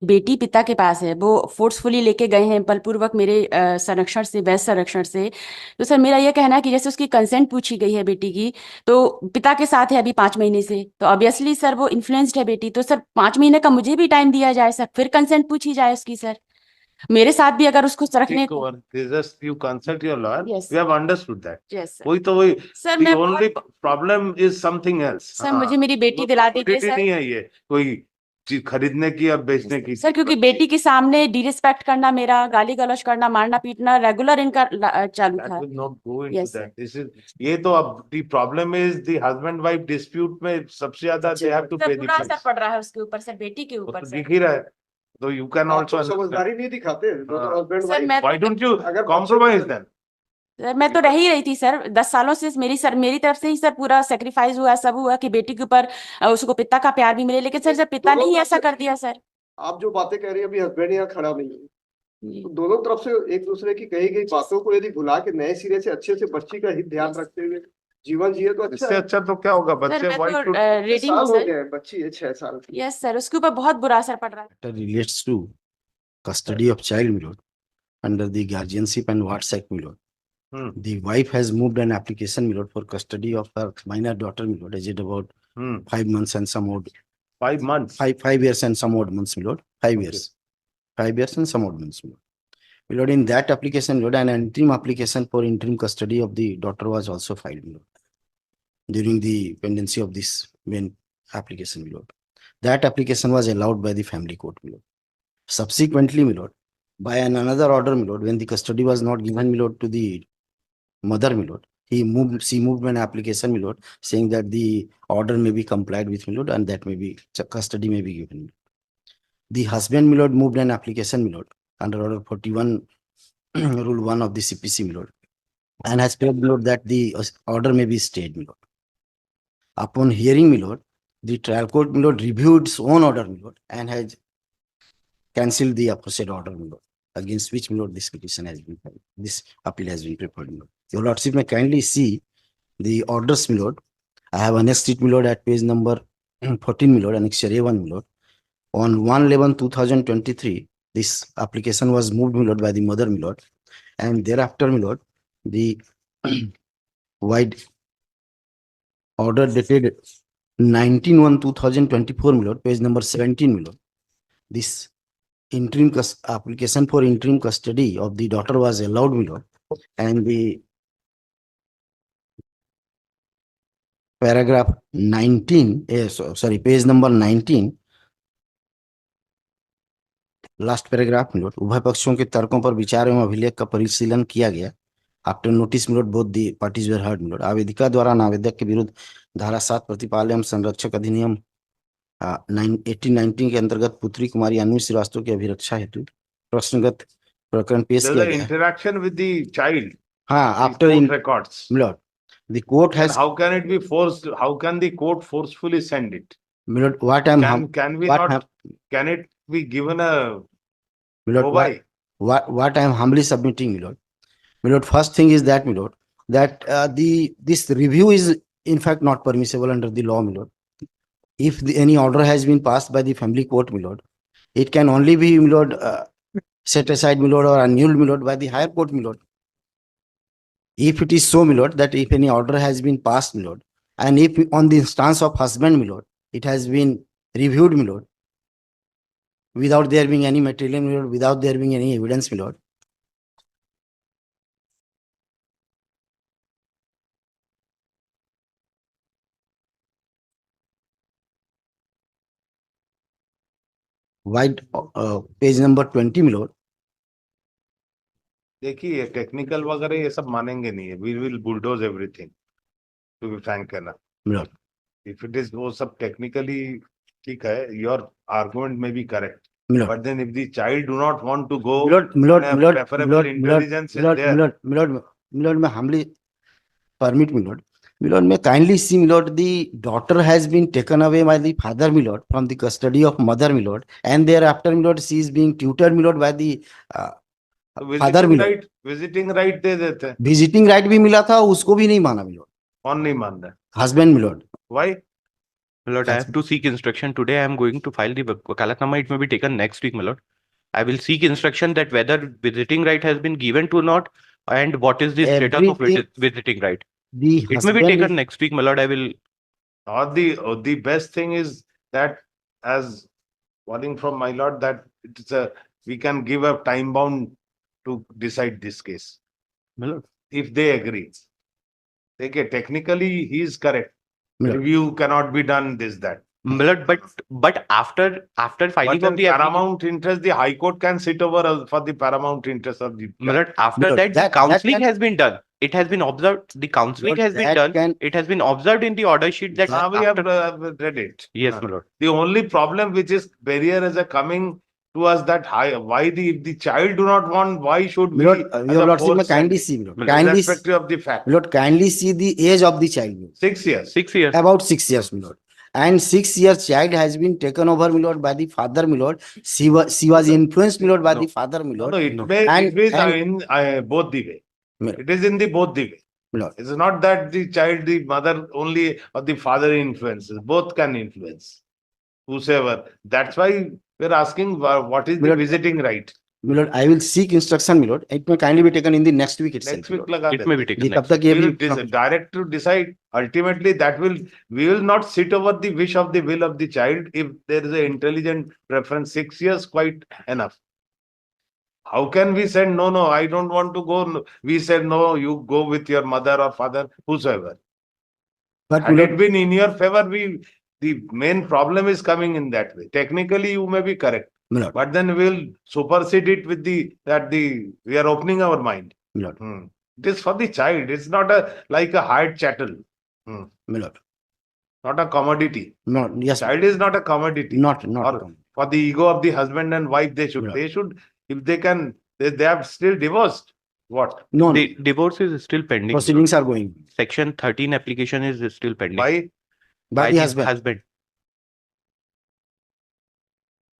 बेटी पिता के पास है, वो फोर्सफुली लेके गए हैं बलपूर्वक मेरे संरक्षण से, वैध संरक्षण से। तो सर मेरा यह कहना है कि जैसे उसकी कंसेंट पूछी गई है बेटी की, तो पिता के साथ है अभी 5 महीने से, तो ऑब्वियसली सर वो इन्फ्लुएंस्ड है बेटी, तो सर 5 महीने का मुझे भी टाइम दिया जाए सर, फिर कंसेंट पूछी जाए उसकी सर, मेरे साथ भी अगर उसको रखने Take को। over. Just you consult your lawyer. Yes We have understood that. Yes sir. वही तो वही। सर The मैं only बहुत, problem is something else. Sir हाँ, मुझे मेरी बेटी वो दिला दीजिए property सर। नहीं है ये, कोई चीज खरीदने की या बेचने की। सर क्योंकि बेटी के सामने डिरिस्पेक्ट करना, मेरा गाली गलौज करना, मारना पीटना रेगुलर इनका चालू That था। will not go into yes sir. that. This is, ये तो अब the problem is the husband wife dispute में सबसे ज्यादा they have to sir pay the बुरा असर price. पड़ रहा है उसके ऊपर सर, बेटी के वो ऊपर तो सर। दिख ही रहा है। तो you can आप also तो understand. समझदारी नहीं दिखाते दोनों हस्बैंड सर वाइफ। मैं Why don't you अगर compromise then? सर मैं तो रह ही रही थी सर 10 सालों से, मेरी सर मेरी तरफ से ही सर पूरा सेक्रीफाइस हुआ, सब हुआ कि बेटी के ऊपर उसको पिता का प्यार भी मिले, लेकिन सर जब पिता ने दोनों ही तरफ ऐसा से कर दिया सर। आप जो बातें कह रही हैं, अभी हस्बैंड यहाँ खड़ा नहीं है, जी तो दोनों तरफ से एक दूसरे की कही गई बातों को यदि भुला के नए सिरे से अच्छे से बच्ची का हित ध्यान रखते हुए जीवन जिए तो अच्छा इससे है। अच्छा तो क्या होगा? सर बच्चे मैं वाइट तो टू रेडी हूँ साल हो सर। गए हैं, बच्ची है 6 साल की। यस सर, उसके ऊपर बहुत बुरा असर पड़ रहा है। Matter relates to custody of child, my lord, under the guardianship and wards act, my lord. The wife has moved an application, my lord, for custody of her minor daughter, my lord, aged about 5 months and some odd 5 months. 5 years and some odd months, my lord. 5 years, 5 years and some odd months, my lord. My lord, in that application, my lord, an interim application for interim custody of the daughter was also filed, my lord, during the pendency of this main application, my lord. That application was allowed by the family court, my lord. Subsequently, my lord, by another order, my lord, when the custody was not given, my lord, to the mother, my lord, she moved an application, my lord, saying that the order may be complied with, my lord, and that may be custody may be given. The husband, my lord, moved an application, my lord, under order 41 rule 1 of the CPC, my lord, and has prayed, my lord, that the order may be stayed, my lord. Upon hearing, my lord, the trial court, my lord, reviewed its own order, my lord, and has cancelled the aforesaid order, my lord, against which, my lord, this petition has been filed. This appeal has been prepared, my lord. Your lordship may kindly see the orders, my lord. I have annexed it, my lord, at page number 14, my lord, annexure A1, my lord. On 1/11/2023, this application was moved, my lord, by the mother, my lord, and thereafter, my lord, the wide order dated 19/1/2024, my lord, page number 17, my lord. This interim application for interim custody of the daughter was allowed, my lord, and the paragraph 19, sorry, page number 19, last paragraph में उभय पक्षों के तर्कों पर विचार एवं अभिलेख का परिशीलन किया गया। आफ्टर नोटिस मिलोट both the parties were heard मिलोट। आवेदिका द्वारा नावेदक के विरुद्ध धारा 7 प्रतिपाल एवं संरक्षक अधिनियम 1819 के अंतर्गत पुत्री कुमारी अन्वी श्रीवास्तव की अभिरक्षा हेतु प्रश्नगत प्रकरण पेश किया गया। इंटरेक्शन विद द चाइल्ड, हाँ, after in records. मिलोट the court And has, how can it be forced? How can the court forcefully send it? मिलोट what I'm Can we what not? I'm Can it be given a मिलोट go by? what I'm humbly submitting, मिलोट. Milord, first thing is that, Milord, that this review is in fact not permissible under the law, Milord. If any order has been passed by the family court, Milord, it can only be, Milord, set aside, Milord, or annulled, Milord, by the higher court, Milord. If it is so, Milord, that if any order has been passed, Milord, and if on the instance of husband, Milord, it has been reviewed, Milord, without there being any material, Milord, without there being any evidence, Milord, wide page number 20, Milord. देखिए technical वगैरह ये सब मानेंगे नहीं है। We will bulldoze everything, to be frank कहना। Milord. If it is वो सब टेक्निकली ठीक है, योर आर्गुमेंट में be correct, Milord. but then if the child do not want to go, Milord, intelligence is there. Milord, may humbly permit, Milord. Milord, may kindly see, Milord, the daughter has been taken away by the father, Milord, from the custody of mother, Milord, and thereafter, Milord, she is being tutored, Milord, by the father, Milord. Visiting right they देते हैं। Visiting right भी मिला था, उसको भी नहीं माना, Milord. कौन नहीं मान रहा? Husband, Milord. Why? My lord, I Yes. have to seek instruction today. I am going to file the wakalatnama. It may be taken next week, my lord. I will seek instruction that whether visiting right has been given to not, and what is the status of Everything- visiting right. The It may be husband taken is, next week, my lord. I will. Or the best thing is that, as calling from my lord, that we can give a time bound to decide this case. My lord. If they agree. Okay, technically he is correct. my lord, Review cannot be done, this, that. My lord, but after filing But of in the paramount interest, the High Court can sit over for the paramount interest of the my lord, after My lord, that, the that counseling can- has been done. It has been observed. The counseling Lord, has been that done. can- It has been observed in the order sheet that We have after. read it. Yes, my lord. The only problem which is barrier is a coming to us that why if the child do not want, why should my we lord, as your a lordship, force may kindly send see, my it, lord, kindly, irrespective of the fact. my lord, kindly see the age of the child, my lord. 6 years. 6 years. About 6 years, my lord. And 6 years child has been taken over, my lord, by the father, my lord. She was influenced, my lord, by No. the father, my No, lord. no, it No. may And- it is and- in both the way. My lord, It is in the both the way. my lord. It's not that the child, the mother only or the father influences. Both can influence. Whosoever. That's why we're asking what is the Milord, visiting right. My lord, I will seek instruction, my lord. It may kindly be taken in the next week itself. Next my week lord. laga It may be dete. taken ji, next तब तक week. ये We भी will direct to decide. Ultimately, we will not sit over the wish of the will of the child. If there is an intelligent preference, 6 years quite enough. How can we say no, I don't want to go? No. We said no, you go with your mother or father, whosoever. but my Had it lord, been in your favor, the main problem is coming in that way. Technically, you may be correct, my lord, but then we'll supersede it with we are opening our mind. my lord, It is for the child. It's not like a hired chattel. my lord. Not a commodity. No, yes, Child is not a commodity. not Or at all. for the ego of the husband and wife, Yeah. they should, if they can, they have still divorced. What? No, The divorce is still pending. proceedings are going Section 13 application is still pending. Why? by the husband. husband.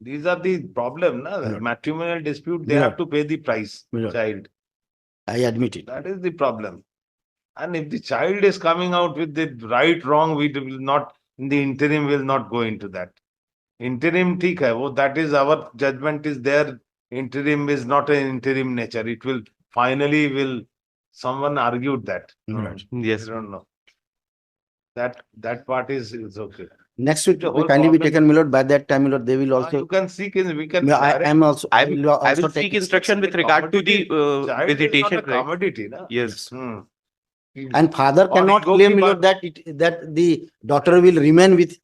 These are the problem, na? Lord. Matrimonial dispute, they Lord. have to pay the price. Lord. Child. I admit it. That is the problem. And if the child is coming out with the right, wrong, we will not, in the interim, will not go into that. Interim, theek hai, that is our judgment is there. Interim is not an interim nature. It will finally someone argued that. Right. Yes. I don't know. That part is okay. Next week, The may whole kindly be problem- taken, my lord. By that time, my lord, they will You also. can seek in, we can. I am also. I will will also seek take instruction with regard to the Child is visitation not a right. commodity, na? Yes. And father Or cannot ego claim, ki my lord, that the daughter will remain with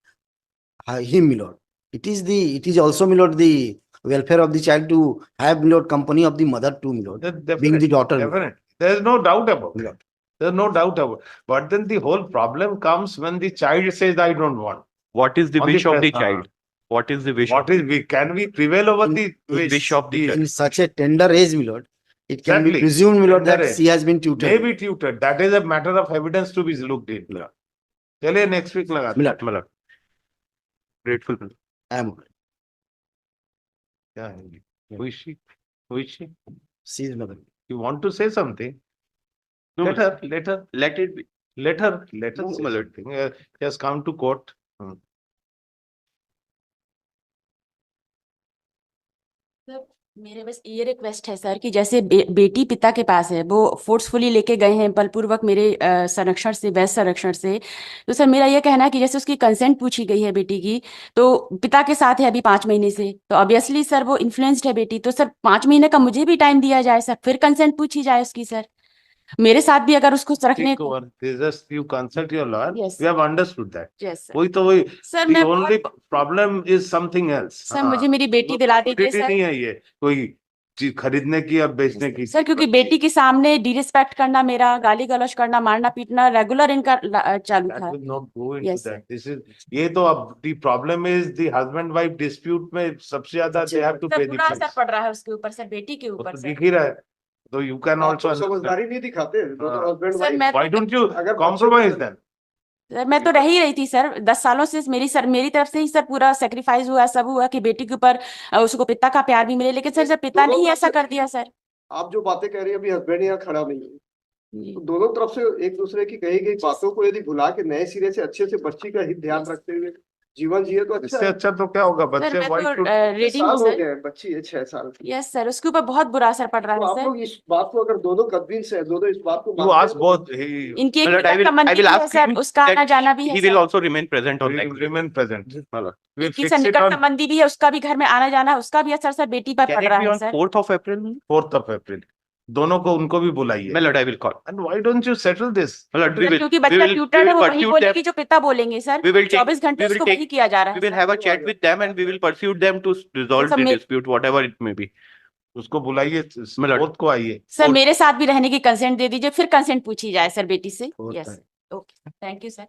him, my lord. It is also, my lord, the welfare of the child to have, my lord, company of the mother too, my lord. Being the daughter. my lord. Definitely. There is no doubt about My it. lord. There's no doubt about it. But then the whole problem comes when the child says, I don't want. What is the On the wish of the press- child? What is the wish? What is we can we prevail over In- the wish of the In such a tender age, my lord, it can be Exactly. presumed, my lord, Tender that age. she has been tutored. may be tutored. That is a matter of evidence to be looked in. Yeah. चलिए next week लगाते My हैं. lord, My lord. Grateful. my lord. I am. क्या है? Who is she? Who is she? She is mother. You want to say something? No, Let my her. lord. Let it be. Let her No, say my lord. something. She has come to court. Sir, मेरे बस ये request है sir कि जैसे बेटी पिता के पास है, वो फोर्सफुली लेके गए हैं बलपूर्वक मेरे संरक्षण से, वैध संरक्षण से। तो सर मेरा ये कहना है कि जैसे उसकी कंसेंट पूछी गई है बेटी की, तो पिता के साथ है अभी 5 महीने से, तो ऑब्वियसली सर वो इन्फ्लुएंस्ड है बेटी, तो सर 5 महीने का मुझे भी टाइम दिया जाए सर, फिर कंसेंट पूछी जाए उसकी सर, मेरे साथ भी अगर उसको रखने Take over. Just you consult your lawyer. Yes. We have understood that. Yes, sir. वही तो वही. सर The मैं only problem is something else. Sir मुझे मेरी बेटी दिला दीजिए Commodity सर। नहीं है ये कोई चीज खरीदने की या बेचने की. सर क्योंकि बेटी के सामने डिरिस्पेक्ट करना, मेरा गाली गलौज करना, मारना पीटना रेगुलर इनका चालू That था। will not go into Yes, that. This is ये तो अब the problem is the husband wife dispute में सबसे ज्यादा they have to sir pay the बुरा असर price. पड़ रहा है उसके ऊपर सर, बेटी के वो ऊपर तो सर। दिख ही रहा है. So you can आप also तो समझदारी नहीं दिखाते दोनों husband सर wife। मैं why don't you अगर compromise बच्चे- then? सर मैं तो रह ही रही थी सर 10 सालों से, मेरी तरफ से ही सर पूरा सेक्रीफाइस हुआ, सब हुआ कि बेटी के ऊपर उसको पिता का प्यार भी मिले, लेकिन सर जब पिता ने ही ऐसा कर दिया सर। आप जो बातें कह रही है अभी हस्बैंड यहाँ खड़ा नहीं है, जी। तो दोनों तरफ से एक दूसरे की कही गई बातों को यदि भुला के नए सिरे से अच्छे से बच्ची का हित ध्यान रखते हुए जीवन जिए तो अच्छा इससे है। अच्छा तो क्या होगा? सर बच्चे मैं वाइट तो टू कितने रेडी हूँ साल हो सर। गए हैं? बच्ची है 6 साल की। यस सर, उसके ऊपर बहुत बुरा असर पड़ रहा तो है आप सर। लोग इस बात को, अगर दोनों कन्विंस है, दोनों इस बात को यू मानते आस्क हैं, बोथ इनकी एक My lord, पिता I संबंधी will भी है ask सर, him उसका आना that जाना भी है he will sir. also remain present on that. remain present. My lord. We इनकी fix सर it निकट on संबंधी भी है, उसका भी घर में आना जाना है, उसका भी असर सर बेटी पर Can पड़ it रहा be है on sir. 4th of April? 4th of April. दोनों को, उनको भी बुलाइए। My lord, I will call. And why don't you settle this? My lord, we sir will क्योंकि we बच्चा will ट्यूटर है, वो वही pursue बोलेगी them. जो पिता बोलेंगे सर। We will take 24 घंटे we will उसको वही take किया जा रहा we है will sir. have a chat with them and we will pursue them to resolve सब the may- dispute, whatever it may be. उसको बुलाइए, My lord. 4th को आइए। सर और- मेरे साथ भी रहने की कंसेंट दे दीजिए, फिर कंसेंट पूछी जाए सर बेटी से। Fourth yes, okay, thank you sir.